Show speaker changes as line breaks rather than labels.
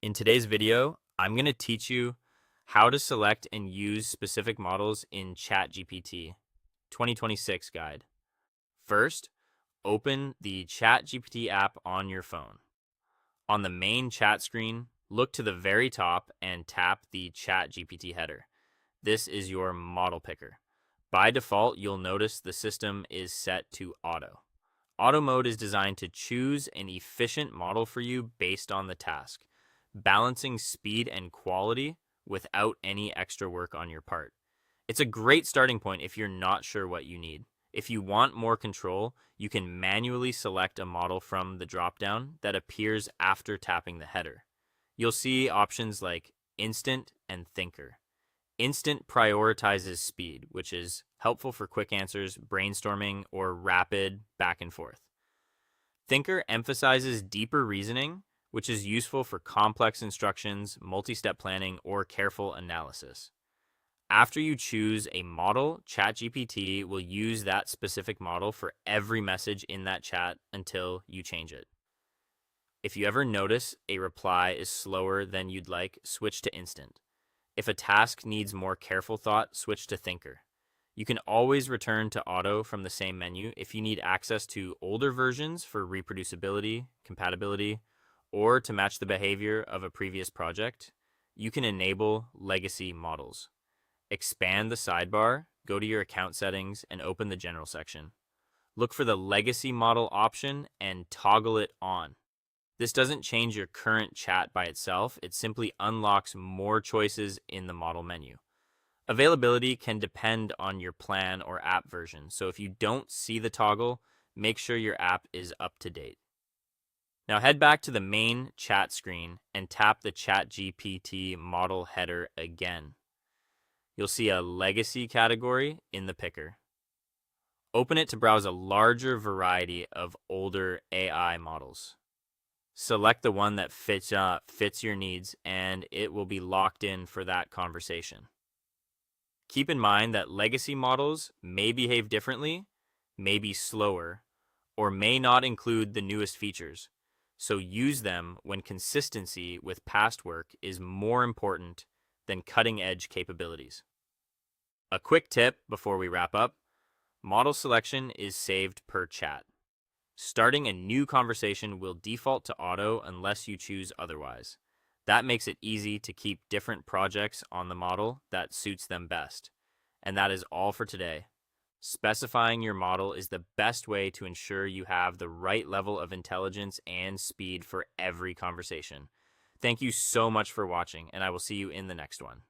In today's video, I'm going to teach you how to select and use specific models in ChatGPT 2026 guide. First, open the ChatGPT app on your phone. On the main chat screen, look to the very top and tap the ChatGPT header. This is your model picker. By default, you'll notice the system is set to auto. Auto mode is designed to choose an efficient model for you based on the task, balancing speed and quality without any extra work on your part. It's a great starting point if you're not sure what you need. If you want more control, you can manually select a model from the dropdown that appears after tapping the header. You'll see options like Instant and Thinker. Instant prioritizes speed, which is helpful for quick answers, brainstorming, or rapid back and forth. Thinker emphasizes deeper reasoning, which is useful for complex instructions, multi-step planning, or careful analysis. After you choose a model, ChatGPT will use that specific model for every message in that chat until you change it. If you ever notice a reply is slower than you'd like, switch to Instant. If a task needs more careful thought, switch to Thinker. You can always return to Auto from the same menu if you need access to older versions for reproducibility, compatibility, or to match the behavior of a previous project. You can enable legacy models. Expand the sidebar, go to your account settings, and open the general section. Look for the legacy model option and toggle it on. This doesn't change your current chat by itself, it simply unlocks more choices in the model menu. Availability can depend on your plan or app version, so if you don't see the toggle, make sure your app is up to date. Now head back to the main chat screen and tap the ChatGPT model header again. You'll see a legacy category in the picker. Open it to browse a larger variety of older AI models. Select the one that fits your needs, and it will be locked in for that conversation. Keep in mind that legacy models may behave differently, may be slower, or may not include the newest features. So use them when consistency with past work is more important than cutting-edge capabilities. A quick tip before we wrap up: model selection is saved per chat. Starting a new conversation will default to auto unless you choose otherwise. That makes it easy to keep different projects on the model that suits them best. And that is all for today. Specifying your model is the best way to ensure you have the right level of intelligence and speed for every conversation. Thank you so much for watching, and I will see you in the next one.